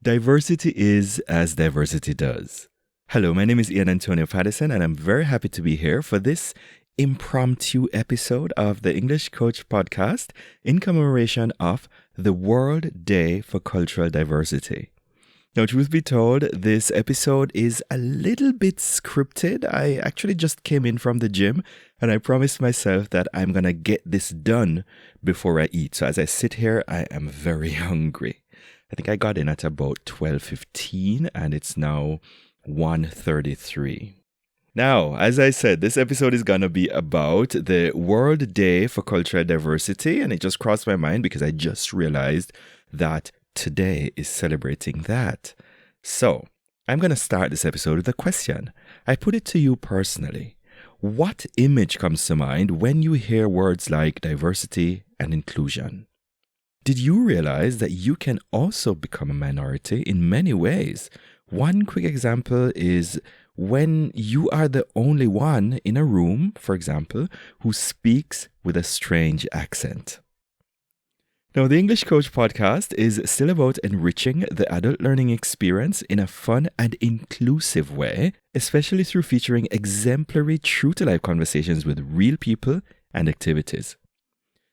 Diversity is as diversity does. Hello, my name is iAntonio.media, and I'm very happy to be here for this impromptu episode of the English Coach podcast in commemoration of the World Day for Cultural Diversity. Now, truth be told, this episode is a little bit scripted. I actually just came in from the gym and I promised myself that I'm going to get this done before I eat. So as I sit here, I am very hungry. I think I got in at about 12:15 and it's now 1:33. Now, as I said, this episode is going to be about the World Day for Cultural Diversity, and it just crossed my mind because I just realized that today is celebrating that. So, I'm going to start this episode with a question. I put it to you personally. What image comes to mind when you hear words like diversity and inclusion? Did you realize that you can also become a minority in many ways? One quick example is when you are the only one in a room, for example, who speaks with a strange accent. Now, the English Coach podcast is still about enriching the adult learning experience in a fun and inclusive way, especially through featuring exemplary true-to-life conversations with real people and activities.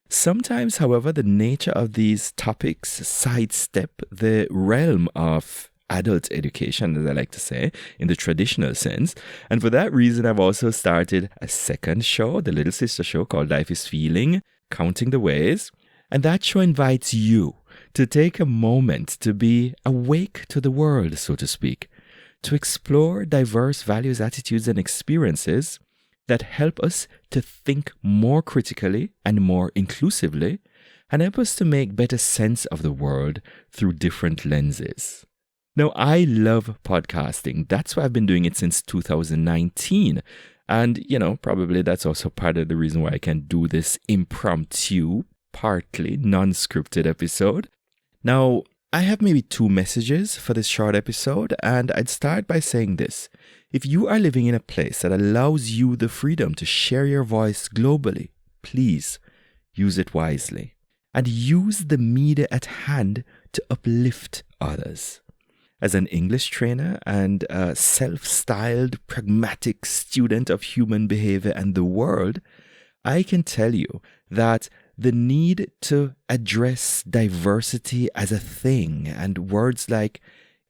Sometimes, however, the nature of these topics sidestep the realm of adult education, as I like to say, in the traditional sense. And for that reason, I've also started a second show, the little sister show called Life is Feeling, Counting the Ways. And that show invites you to take a moment to be awake to the world, so to speak, to explore diverse values, attitudes, and experiences that help us to think more critically and more inclusively, and help us to make better sense of the world through different lenses. Now, I love podcasting. That's why I've been doing it since 2019. And, probably that's also part of the reason why I can do this impromptu, partly non-scripted episode. Now, I have maybe two messages for this short episode, and I'd start by saying this. If you are living in a place that allows you the freedom to share your voice globally, please use it wisely and use the media at hand to uplift others. As an English trainer and a self-styled pragmatic student of human behavior and the world, I can tell you that the need to address diversity as a thing and words like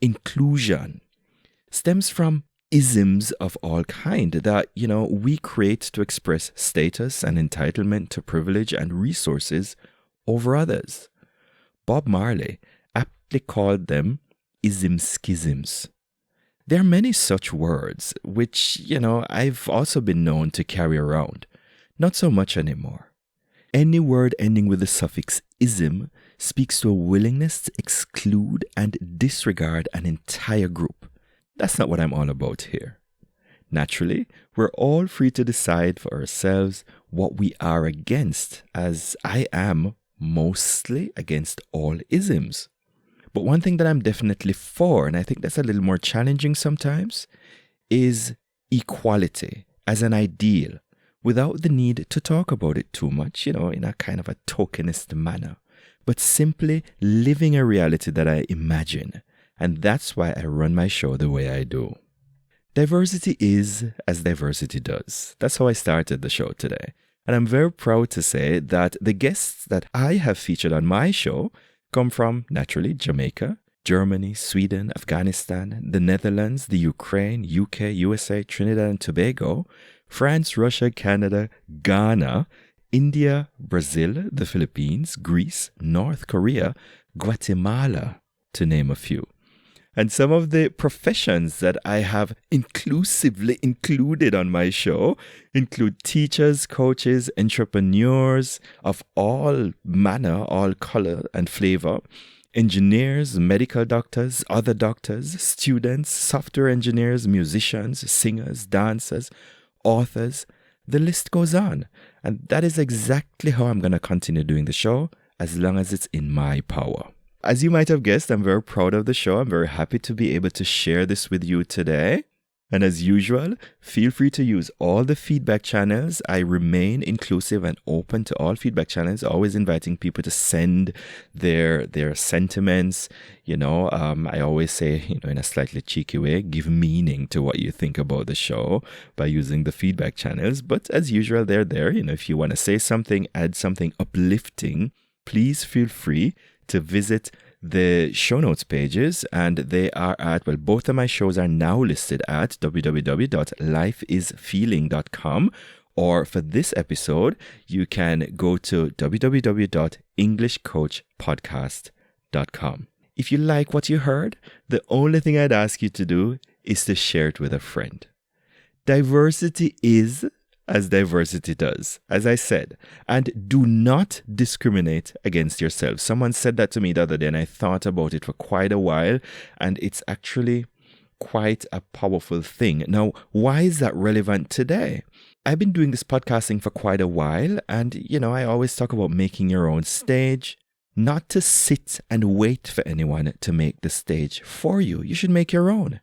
inclusion stems from isms of all kind that, we create to express status and entitlement to privilege and resources over others. Bob Marley aptly called them ism-schisms. There are many such words, which, I've also been known to carry around. Not so much anymore. Any word ending with the suffix ism speaks to a willingness to exclude and disregard an entire group. That's not what I'm all about here. Naturally, we're all free to decide for ourselves what we are against, as I am mostly against all isms. But one thing that I'm definitely for, and I think that's a little more challenging sometimes, is equality as an ideal, without the need to talk about it too much, in a kind of a tokenist manner, but simply living a reality that I imagine. And that's why I run my show the way I do. Diversity is as diversity does. That's how I started the show today. And I'm very proud to say that the guests that I have featured on my show come from, naturally, Jamaica, Germany, Sweden, Afghanistan, the Netherlands, the Ukraine, UK, USA, Trinidad and Tobago, France, Russia, Canada, Ghana, India, Brazil, the Philippines, Greece, North Korea, Guatemala, to name a few. And some of the professions that I have inclusively included on my show include teachers, coaches, entrepreneurs of all manner, all color and flavor, engineers, medical doctors, other doctors, students, software engineers, musicians, singers, dancers, authors. The list goes on. And that is exactly how I'm going to continue doing the show as long as it's in my power. As you might have guessed, I'm very proud of the show. I'm very happy to be able to share this with you today. And as usual, feel free to use all the feedback channels. I remain inclusive and open to all feedback channels, always inviting people to send their sentiments. I always say, in a slightly cheeky way, give meaning to what you think about the show by using the feedback channels. But as usual, they're there. If you want to say something, add something uplifting, please feel free to visit the show notes pages, and they are at, both of my shows are now listed at www.lifeisfeeling.com, or for this episode, you can go to www.englishcoachpodcast.com. If you like what you heard, the only thing I'd ask you to do is to share it with a friend. Diversity is as diversity does, as I said, and do not discriminate against yourself. Someone said that to me the other day, and I thought about it for quite a while, and it's actually quite a powerful thing. Now, why is that relevant today? I've been doing this podcasting for quite a while, and I always talk about making your own stage, not to sit and wait for anyone to make the stage for you. You should make your own.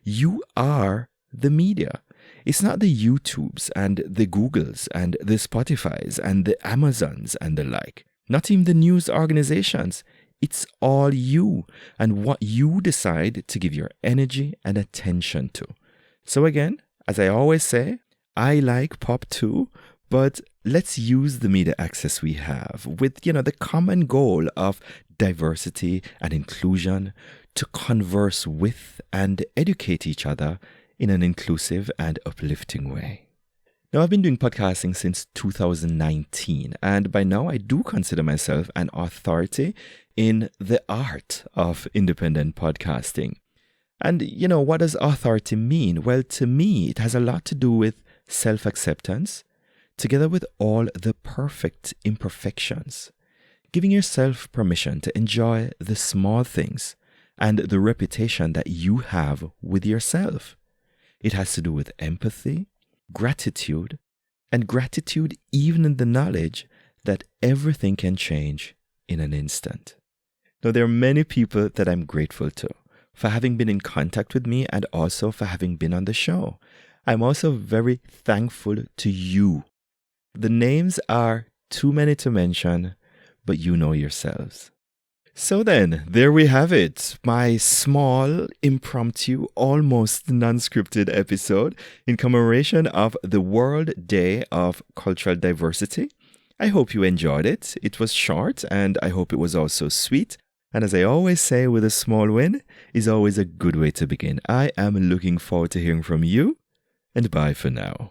You are the media. It's not the YouTubes and the Googles and the Spotifys and the Amazons and the like. Not even the news organizations. It's all you and what you decide to give your energy and attention to. So again, as I always say, I like pop too, but let's use the media access we have with, the common goal of diversity and inclusion to converse with and educate each other in an inclusive and uplifting way. Now, I've been doing podcasting since 2019, and by now I do consider myself an authority in the art of independent podcasting. And, what does authority mean? Well, to me, it has a lot to do with self-acceptance, together with all the perfect imperfections, giving yourself permission to enjoy the small things and the reputation that you have with yourself. It has to do with empathy, gratitude, and gratitude even in the knowledge that everything can change in an instant. Now, there are many people that I'm grateful to for having been in contact with me and also for having been on the show. I'm also very thankful to you. The names are too many to mention, but you know yourselves. So then, there we have it, my small, impromptu, almost non-scripted episode in commemoration of the World Day of Cultural Diversity. I hope you enjoyed it. It was short, and I hope it was also sweet. And as I always say, with a small win is always a good way to begin. I am looking forward to hearing from you, and bye for now.